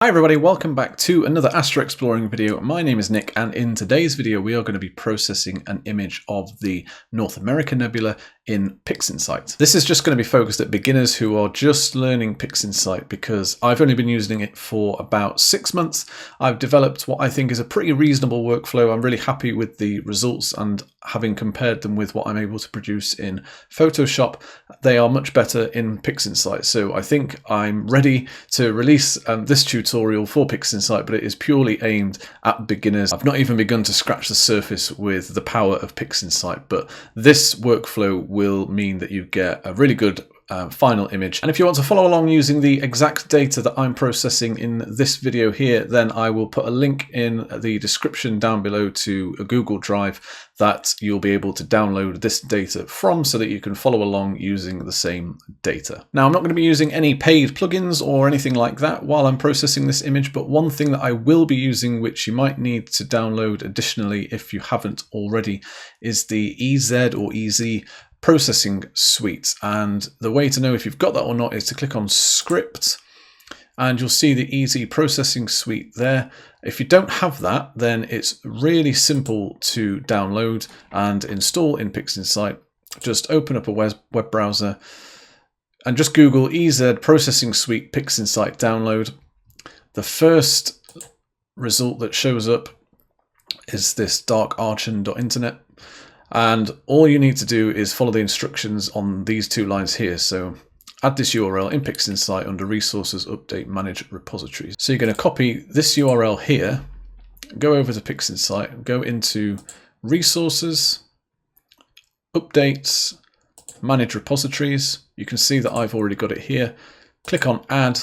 Hi everybody, welcome back to another AstroExploring video. My name is Nick, and in today's video we are going to be processing an image of the North American Nebula in PixInsight. This is just going to be focused at beginners who are just learning PixInsight because I've only been using it for about 6 months. I've developed what I think is a pretty reasonable workflow. I'm really happy with the results, and having compared them with what I'm able to produce in Photoshop, they are much better in PixInsight. So I think I'm ready to release this tutorial for PixInsight, but it is purely aimed at beginners. I've not even begun to scratch the surface with the power of PixInsight, but this workflow will mean that you get a really good final image. And if you want to follow along using the exact data that I'm processing in this video here, then I will put a link in the description down below to a Google Drive that you'll be able to download this data from so that you can follow along using the same data. Now, I'm not going to be using any paid plugins or anything like that while I'm processing this image, but one thing that I will be using, which you might need to download additionally if you haven't already, is the EZ or EZ processing suite. And the way to know if you've got that or not is to click on script, and you'll see the EZ processing suite there. If you don't have that, then it's really simple to download and install in PixInsight. Just open up a web browser and just Google EZ processing suite PixInsight download. The first result that shows up is this darkarchon.internet. And all you need to do is follow the instructions on these two lines here. So add this URL in PixInsight under resources, update, manage repositories. So you're going to copy this URL here, go over to PixInsight, go into resources, updates, manage repositories. You can see that I've already got it here. Click on add,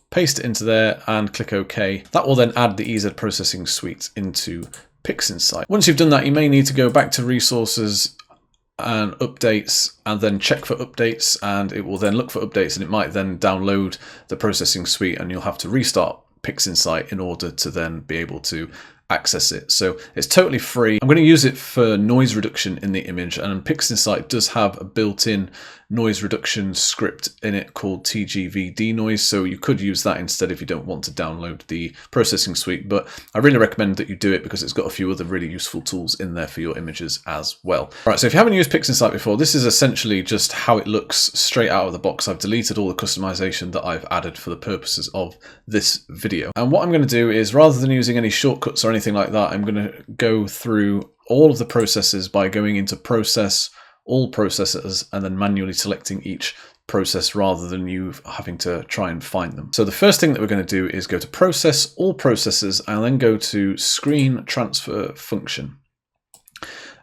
paste it into there and click OK. That will then add the EZ processing suite into PixInsight. Once you've done that, you may need to go back to resources and updates and then check for updates, and it will then look for updates, and it might then download the processing suite, and you'll have to restart PixInsight in order to then be able to access it. So it's totally free. I'm going to use it for noise reduction in the image, and PixInsight does have a built-in noise reduction script in it called TGV denoise, so you could use that instead if you don't want to download the processing suite, but I really recommend that you do it because it's got a few other really useful tools in there for your images as well. All right, so if you haven't used PixInsight before, this is essentially just how it looks straight out of the box. I've deleted all the customization that I've added for the purposes of this video. And what I'm going to do is, rather than using any shortcuts or anything like that, I'm going to go through all of the processes by going into process, all processors, and then manually selecting each process rather than you having to try and find them. So the first thing that we're going to do is go to process, all processors, and then go to screen transfer function.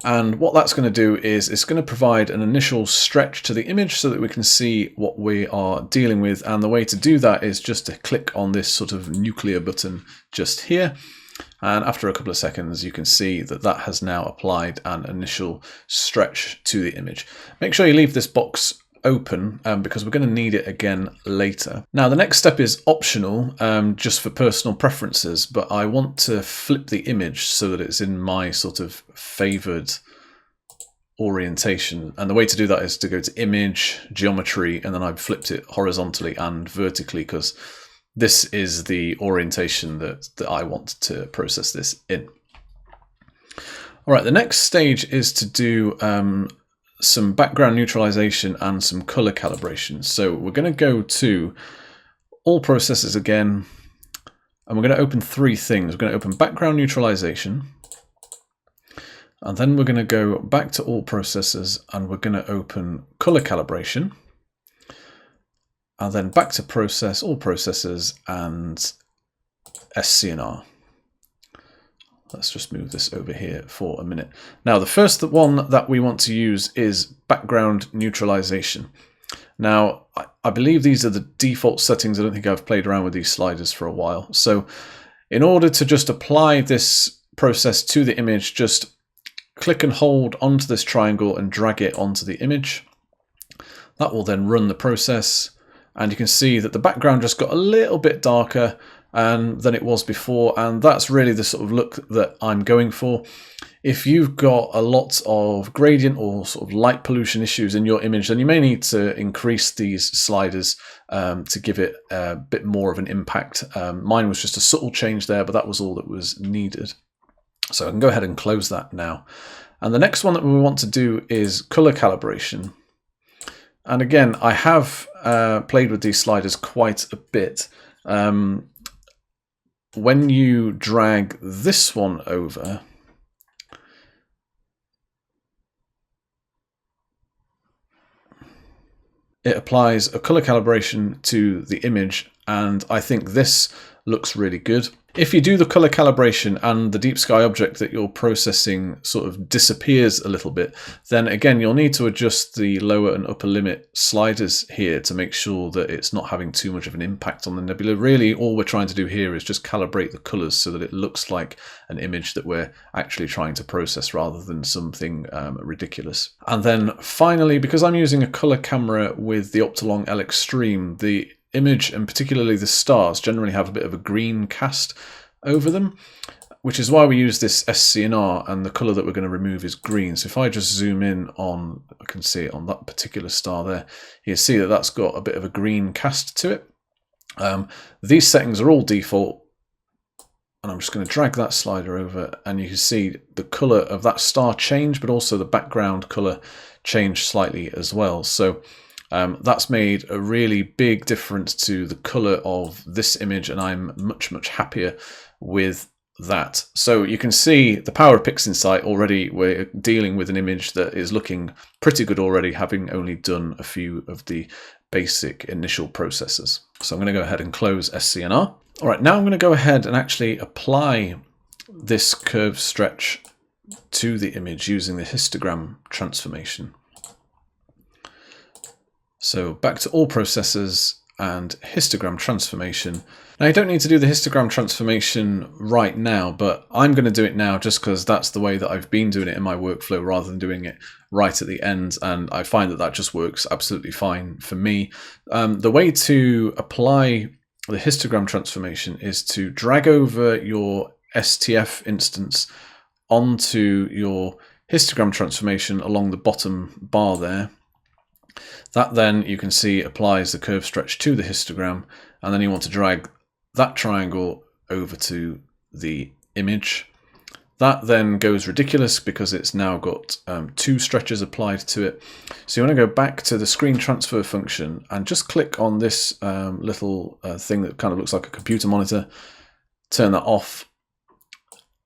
And what that's going to do is it's going to provide an initial stretch to the image so that we can see what we are dealing with. And the way to do that is just to click on this sort of nuclear button just here. And after a couple of seconds, you can see that that has now applied an initial stretch to the image. Make sure you leave this box open because we're going to need it again later. Now, the next step is optional just for personal preferences, but I want to flip the image so that it's in my sort of favored orientation. And the way to do that is to go to image, geometry, and then I've flipped it horizontally and vertically because this is the orientation that I want to process this in. All right, the next stage is to do some background neutralization and some color calibration. So we're going to go to all processes again, and we're going to open three things. We're going to open background neutralization, and then we're going to go back to all processes, and we're going to open color calibration. And then back to process, all processes, and SCNR. Let's just move this over here for a minute. Now, the first one that we want to use is background neutralization. Now, I believe these are the default settings. I don't think I've played around with these sliders for a while. So in order to just apply this process to the image, just click and hold onto this triangle and drag it onto the image. That will then run the process. And you can see that the background just got a little bit darker than it was before, and that's really the sort of look that I'm going for. If you've got a lot of gradient or sort of light pollution issues in your image, then you may need to increase these sliders to give it a bit more of an impact. Mine was just a subtle change there, but that was all that was needed. So I can go ahead and close that now. And the next one that we want to do is color calibration. And again, I have played with these sliders quite a bit. When you drag this one over, it applies a color calibration to the image, and I think this looks really good. If you do the color calibration and the deep sky object that you're processing sort of disappears a little bit, then again you'll need to adjust the lower and upper limit sliders here to make sure that it's not having too much of an impact on the nebula. Really, all we're trying to do here is just calibrate the colors so that it looks like an image that we're actually trying to process rather than something ridiculous. And then finally, because I'm using a color camera with the Optolong L Extreme, the image, and particularly the stars, generally have a bit of a green cast over them, which is why we use this SCNR, and the colour that we're going to remove is green. So if I just zoom in on, I can see it on that particular star there, you see that that's got a bit of a green cast to it. These settings are all default, and I'm just going to drag that slider over, and you can see the colour of that star change, but also the background colour change slightly as well. So that's made a really big difference to the colour of this image, and I'm much, much happier with that. So you can see the power of PixInsight already. We're dealing with an image that is looking pretty good already, having only done a few of the basic initial processes. So I'm going to go ahead and close SCNR. All right, now I'm going to go ahead and actually apply this curve stretch to the image using the histogram transformation. So back to all processes and histogram transformation. Now you don't need to do the histogram transformation right now, but I'm going to do it now just because that's the way that I've been doing it in my workflow rather than doing it right at the end, and I find that that just works absolutely fine for me. The way to apply the histogram transformation is to drag over your STF instance onto your histogram transformation along the bottom bar there. That then you can see applies the curve stretch to the histogram, and then you want to drag that triangle over to the image. That then goes ridiculous because it's now got two stretches applied to it. So you want to go back to the screen transfer function and just click on this little thing that kind of looks like a computer monitor, turn that off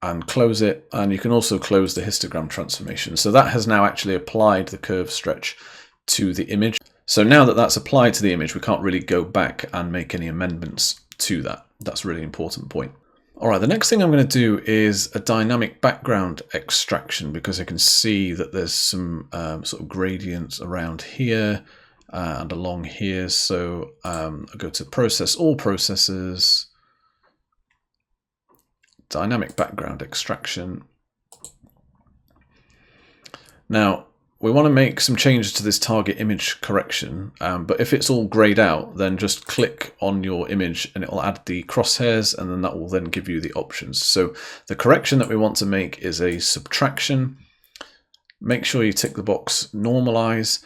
and close it, and you can also close the histogram transformation. So that has now actually applied the curve stretch to the image. So now that that's applied to the image, we can't really go back and make any amendments to that. That's a really important point. All right, the next thing I'm going to do is a dynamic background extraction, because I can see that there's some sort of gradients around here and along here. So I'll go to process, all processes, dynamic background extraction. Now, we want to make some changes to this target image correction, but if it's all grayed out, then just click on your image and it will add the crosshairs, and then that will then give you the options. So the correction that we want to make is a subtraction. Make sure you tick the box normalize,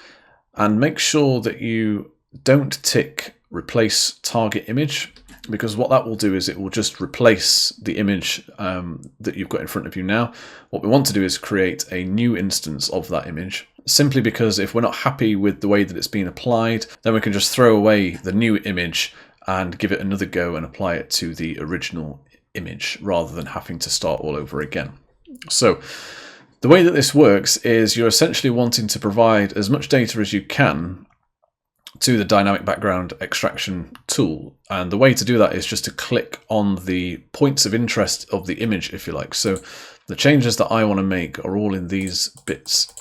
and make sure that you don't tick replace target image, because what that will do is it will just replace the image that you've got in front of you now. What we want to do is create a new instance of that image, simply because if we're not happy with the way that it's been applied, then we can just throw away the new image and give it another go and apply it to the original image rather than having to start all over again. So the way that this works is you're essentially wanting to provide as much data as you can to the dynamic background extraction tool, and the way to do that is just to click on the points of interest of the image, if you like. So the changes that I want to make are all in these bits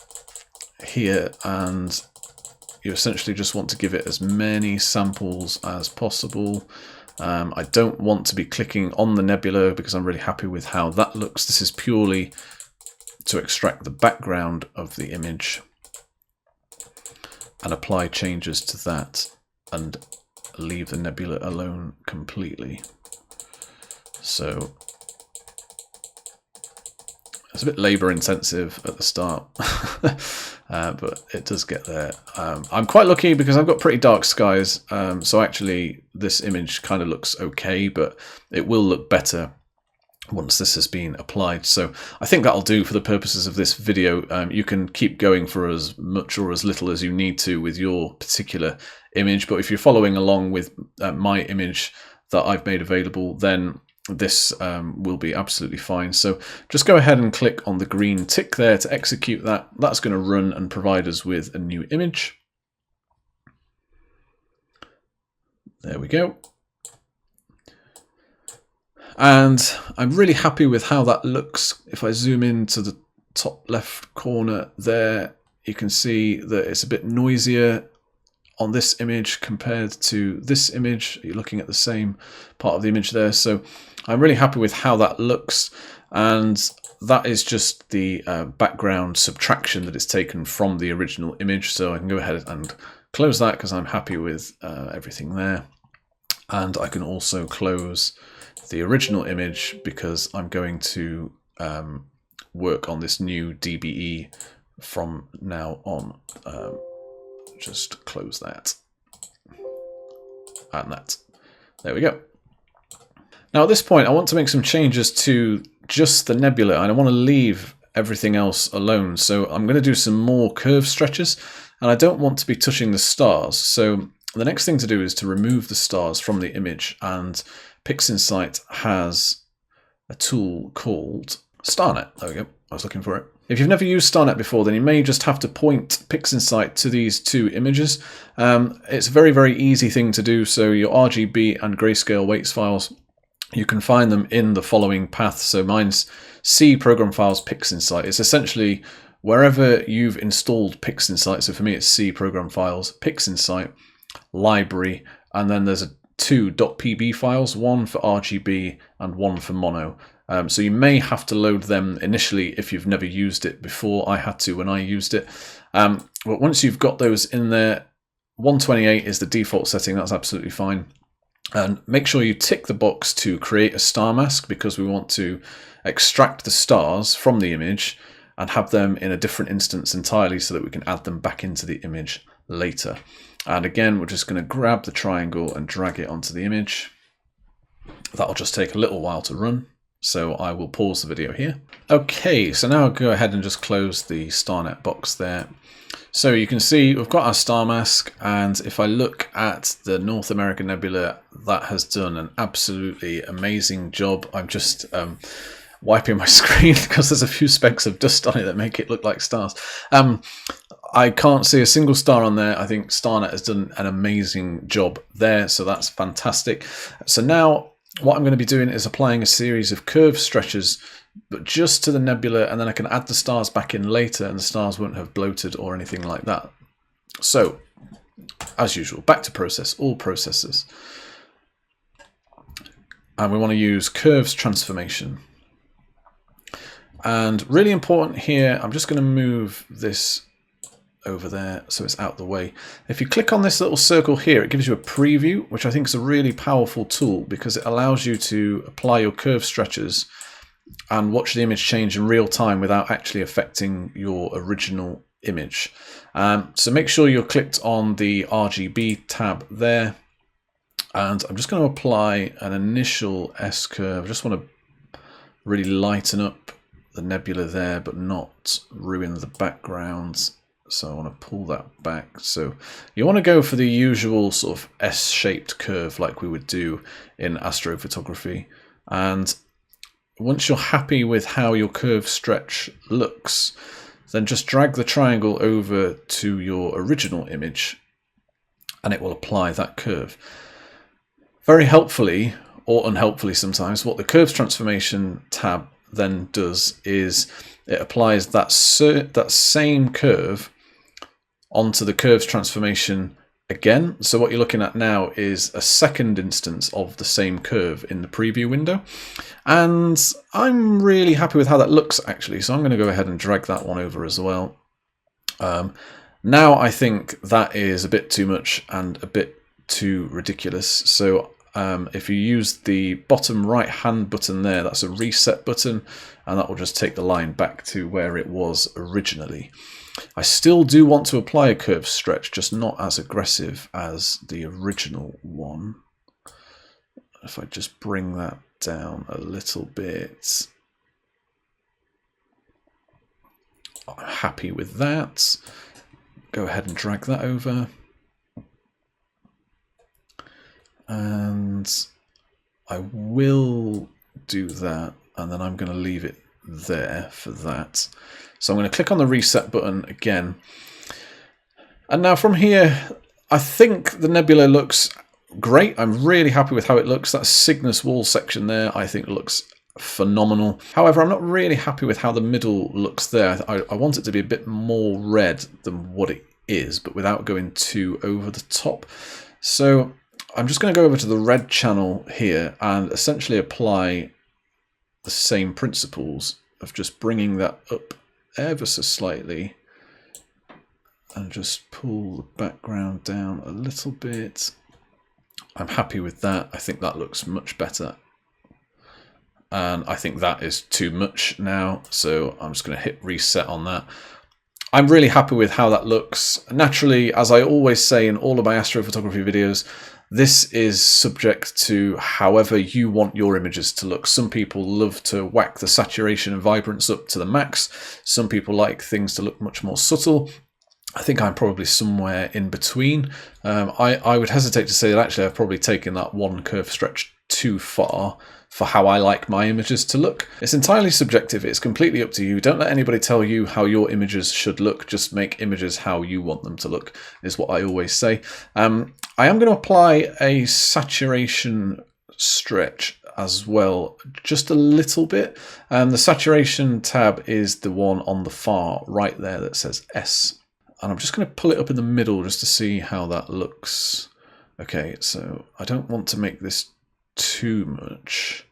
here, and you essentially just want to give it as many samples as possible. I don't want to be clicking on the nebula because I'm really happy with how that looks. This is purely to extract the background of the image and apply changes to that and leave the nebula alone completely. So it's a bit labor intensive at the start, but it does get there. I'm quite lucky because I've got pretty dark skies, so actually this image kind of looks okay, but it will look better once this has been applied. So I think that'll do for the purposes of this video. You can keep going for as much or as little as you need to with your particular image, but if you're following along with my image that I've made available, then this will be absolutely fine. So just go ahead and click on the green tick there to execute that. That's going to run and provide us with a new image. There we go. And I'm really happy with how that looks. If I zoom into the top left corner there, you can see that it's a bit noisier on this image compared to this image. You're looking at the same part of the image there. So I'm really happy with how that looks. And that is just the background subtraction that it's taken from the original image. So I can go ahead and close that because I'm happy with everything there. And I can also close the original image because I'm going to work on this new DBE from now on. Just close that and that. There we go. Now at this point I want to make some changes to just the nebula and I want to leave everything else alone. So I'm going to do some more curve stretches and I don't want to be touching the stars. So the next thing to do is to remove the stars from the image, and PixInsight has a tool called StarNet. There we go. I was looking for it. If you've never used StarNet before, then you may just have to point PixInsight to these two images. It's a very, very easy thing to do. So your RGB and grayscale weights files, you can find them in the following path. So mine's C program files PixInsight. It's essentially wherever you've installed PixInsight. So for me, it's C program files, PixInsight, library, and then there's two .pb files, one for RGB and one for mono. So you may have to load them initially if you've never used it before. I had to when I used it. But once you've got those in there, 128 is the default setting. That's absolutely fine. And make sure you tick the box to create a star mask because we want to extract the stars from the image and have them in a different instance entirely so that we can add them back into the image later. And again, we're just going to grab the triangle and drag it onto the image. That'll just take a little while to run. So I will pause the video here. Okay, so now I'll go ahead and just close the StarNet box there. So you can see we've got our star mask, and if I look at the North American Nebula, that has done an absolutely amazing job. I'm just wiping my screen because there's a few specks of dust on it that make it look like stars. I can't see a single star on there. I think StarNet has done an amazing job there, so that's fantastic. So now what I'm going to be doing is applying a series of curve stretches, but just to the nebula, and then I can add the stars back in later and the stars won't have bloated or anything like that. So, as usual, back to process, all processes. And we want to use curves transformation. And really important here, I'm just going to move this over there so it's out the way. If you click on this little circle here, it gives you a preview, which I think is a really powerful tool because it allows you to apply your curve stretches and watch the image change in real time without actually affecting your original image. So make sure you're clicked on the RGB tab there, and I'm just going to apply an initial S-curve. I just want to really lighten up the nebula there but not ruin the background. So I want to pull that back. So you want to go for the usual sort of S-shaped curve like we would do in astrophotography. And once you're happy with how your curve stretch looks, then just drag the triangle over to your original image and it will apply that curve. Very helpfully, or unhelpfully sometimes, what the Curves Transformation tab then does is it applies that same curve onto the Curves Transformation again. So what you're looking at now is a second instance of the same curve in the preview window. And I'm really happy with how that looks actually. So I'm going to go ahead and drag that one over as well. Now I think that is a bit too much and a bit too ridiculous. So if you use the bottom right hand button there, that's a reset button, and that will just take the line back to where it was originally. I still do want to apply a curve stretch, just not as aggressive as the original one. If I just bring that down a little bit, I'm happy with that. Go ahead and drag that over. And I will do that, and then I'm going to leave it there for that. So I'm going to click on the reset button again. And now from here, I think the nebula looks great. I'm really happy with how it looks. That Cygnus wall section there, I think looks phenomenal. However, I'm not really happy with how the middle looks there. I want it to be a bit more red than what it is, but without going too over the top. So I'm just going to go over to the red channel here and essentially apply the same principles of just bringing that up ever so slightly and just pull the background down a little bit. I'm happy with that. I think that looks much better. And I think that is too much now, so I'm just going to hit reset on that. I'm really happy with how that looks. Naturally, as I always say in all of my astrophotography videos, this is subject to however you want your images to look. Some people love to whack the saturation and vibrance up to the max. Some people like things to look much more subtle. I think I'm probably somewhere in between. I would hesitate to say that actually I've probably taken that one curve stretch too far for how I like my images to look. It's entirely subjective. It's completely up to you. Don't let anybody tell you how your images should look. Just make images how you want them to look, is what I always say. I am going to apply a saturation stretch as well, just a little bit. The saturation tab is the one on the far right there that says S. And I'm just going to pull it up in the middle just to see how that looks. Okay, so I don't want to make this too much.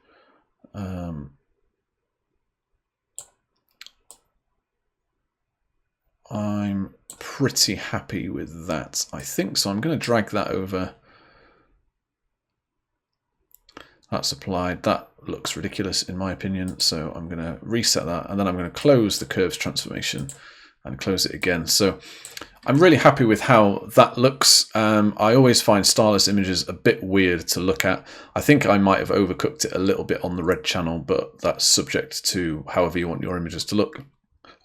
I'm pretty happy with that, I think. So I'm going to drag that over. That's applied. That looks ridiculous in my opinion. So I'm going to reset that, and then I'm going to close the curves transformation and close it again. So I'm really happy with how that looks. I always find starless images a bit weird to look at. I think I might have overcooked it a little bit on the red channel, but that's subject to however you want your images to look.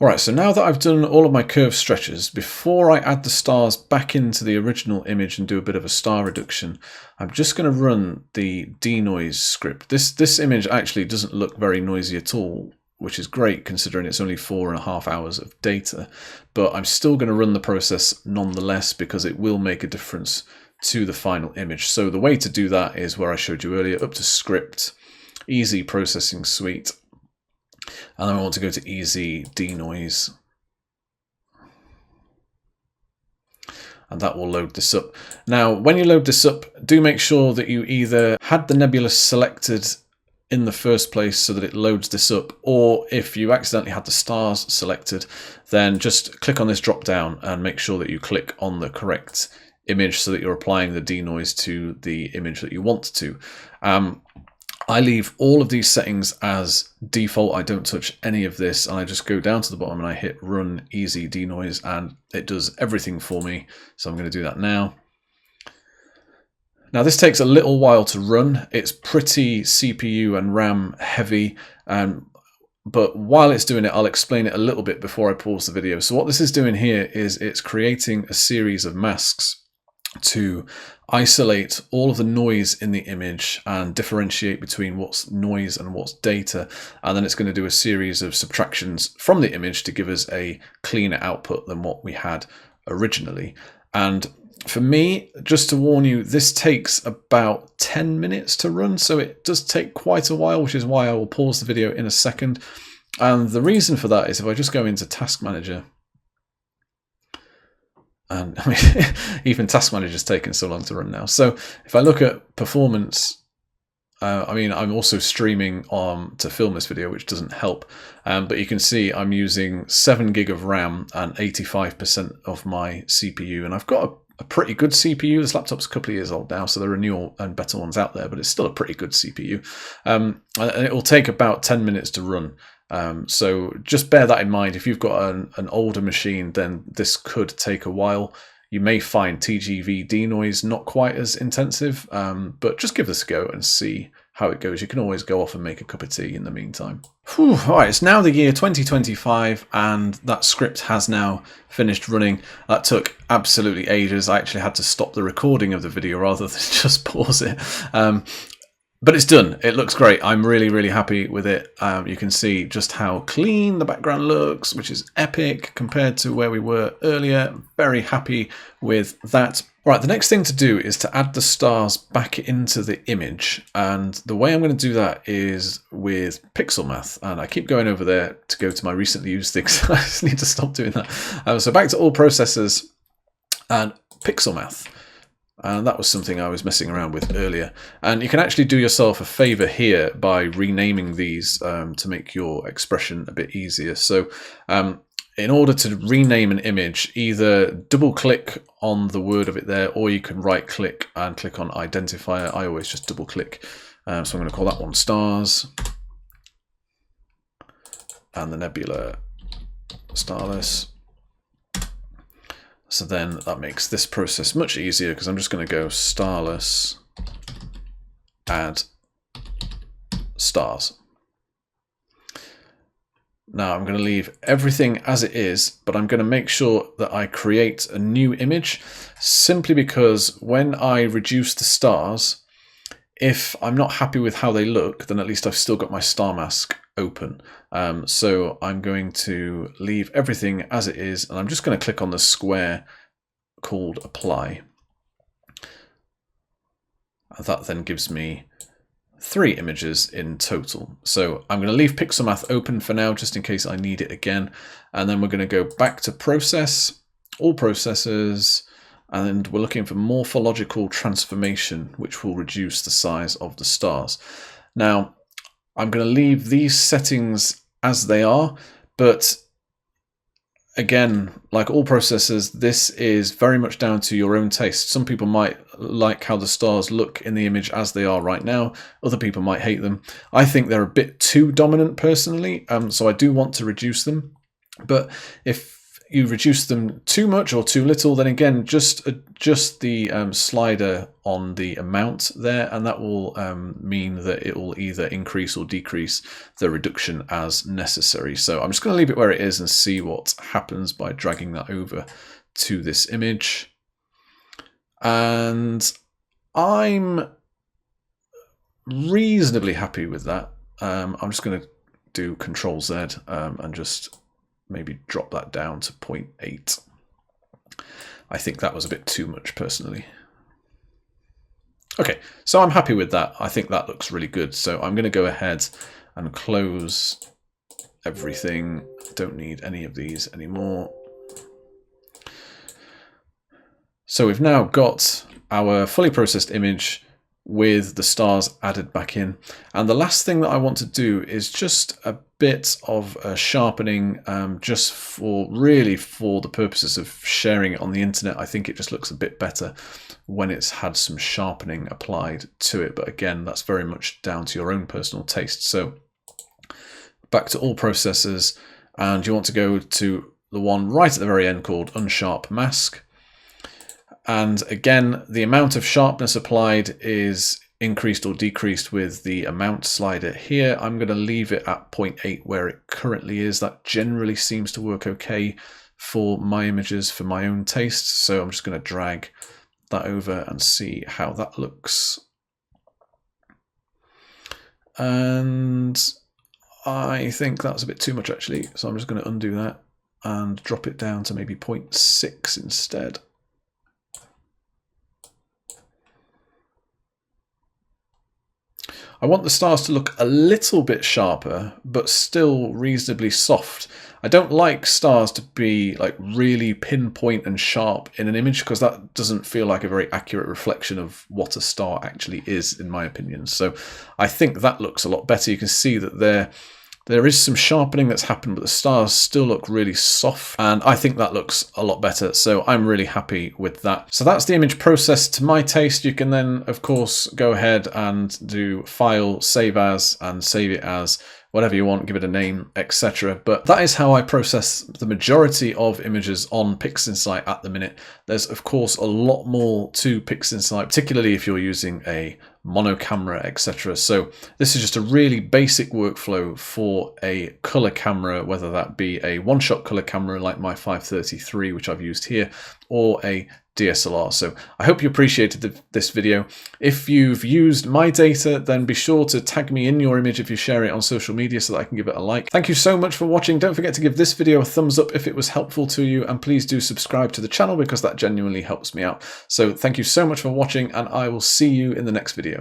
Alright, so now that I've done all of my curve stretches, before I add the stars back into the original image and do a bit of a star reduction, I'm just going to run the denoise script. This image actually doesn't look very noisy at all, which is great considering it's only 4.5 hours of data, but I'm still going to run the process nonetheless because it will make a difference to the final image. So the way to do that is where I showed you earlier, up to script, easy processing suite, and then I want to go to easy denoise, and that will load this up. Now when you load this up, do make sure that you either had the nebula selected in the first place so that it loads this up, or if you accidentally had the stars selected, then just click on this drop down and make sure that you click on the correct image so that you're applying the denoise to the image that you want to. I leave all of these settings as default. I don't touch any of this, and I just go down to the bottom and I hit run easy denoise, and it does everything for me. So I'm going to do that now. Now this takes a little while to run. It's pretty CPU and RAM heavy, but while it's doing it, I'll explain it a little bit before I pause the video. So what this is doing here is it's creating a series of masks to isolate all of the noise in the image and differentiate between what's noise and what's data, and then it's going to do a series of subtractions from the image to give us a cleaner output than what we had originally. And for me, just to warn you, this takes about 10 minutes to run, so it does take quite a while, which is why I will pause the video in a second. And the reason for that is if I just go into Task Manager, and I mean, even Task Manager is taking so long to run now. So if I look at performance, I mean, I'm also streaming to film this video, which doesn't help. But you can see I'm using 7 gig of RAM and 85% of my CPU, and I've got a pretty good CPU. This laptop's a couple of years old now, so there are newer and better ones out there, but it's still a pretty good CPU. And it will take about 10 minutes to run. So just bear that in mind. If you've got an older machine, then this could take a while. You may find TGV denoise not quite as intensive, but just give this a go and see how it goes. You can always go off and make a cup of tea in the meantime. Whew, all right, it's now the year 2025, and that script has now finished running. That took absolutely ages. I actually had to stop the recording of the video rather than just pause it. But it's done. It looks great. I'm really, really happy with it. You can see just how clean the background looks, which is epic compared to where we were earlier. Very happy with that. Right, the next thing to do is to add the stars back into the image. And the way I'm going to do that is with Pixel Math. And I keep going over there to go to my recently used things. I just need to stop doing that. So back to all processors and Pixel Math. And that was something I was messing around with earlier. And you can actually do yourself a favor here by renaming these to make your expression a bit easier. So in order to rename an image, either double click on the word of it there, or you can right click and click on identifier. I always just double click. So I'm going to call that one stars. And the nebula starless. So then that makes this process much easier, because I'm just going to go starless, add stars. Now I'm going to leave everything as it is, but I'm going to make sure that I create a new image, simply because when I reduce the stars, if I'm not happy with how they look, then at least I've still got my star mask open. So I'm going to leave everything as it is, and I'm just going to click on the square called apply. And that then gives me 3 images in total. So I'm going to leave Pixel Math open for now, just in case I need it again. And then we're going to go back to process, all processors, and we're looking for morphological transformation, which will reduce the size of the stars. Now, I'm going to leave these settings as they are, but again, like all processors, this is very much down to your own taste. Some people might like how the stars look in the image as they are right now. Other people might hate them. I think they're a bit too dominant personally, so I do want to reduce them. But if you reduce them too much or too little, then again, just adjust the slider on the amount there, and that will mean that it will either increase or decrease the reduction as necessary. So I'm just going to leave it where it is and see what happens by dragging that over to this image. And I'm reasonably happy with that. I'm just going to do Control Z and just maybe drop that down to 0.8. I think that was a bit too much personally. Okay, so I'm happy with that. I think that looks really good. So I'm going to go ahead and close everything. Don't need any of these anymore. So we've now got our fully processed image with the stars added back in. And the last thing that I want to do is just a bit of sharpening, just for the purposes of sharing it on the internet. I think it just looks a bit better when it's had some sharpening applied to it. But again, that's very much down to your own personal taste. So back to all processors, and you want to go to the one right at the very end called Unsharp Mask. And again, the amount of sharpness applied is increased or decreased with the amount slider here. I'm going to leave it at 0.8 where it currently is. That generally seems to work okay for my images, for my own taste. So I'm just going to drag that over and see how that looks. And I think that's a bit too much actually. So I'm just going to undo that and drop it down to maybe 0.6 instead. I want the stars to look a little bit sharper, but still reasonably soft. I don't like stars to be like really pinpoint and sharp in an image, because that doesn't feel like a very accurate reflection of what a star actually is, in my opinion. So I think that looks a lot better. You can see that they're There is some sharpening that's happened, but the stars still look really soft, and I think that looks a lot better, so I'm really happy with that. So that's the image processed to my taste. You can then, of course, go ahead and do File, Save As, and save it as whatever you want, give it a name, etc. But that is how I process the majority of images on PixInsight at the minute. There's of course a lot more to PixInsight, particularly if you're using a mono camera, etc. So this is just a really basic workflow for a color camera, whether that be a one-shot color camera like my 533, which I've used here, or a DSLR. So I hope you appreciated this video. If you've used my data, then be sure to tag me in your image if you share it on social media so that I can give it a like. Thank you so much for watching. Don't forget to give this video a thumbs up if it was helpful to you, and please do subscribe to the channel because that genuinely helps me out. So thank you so much for watching, and I will see you in the next video.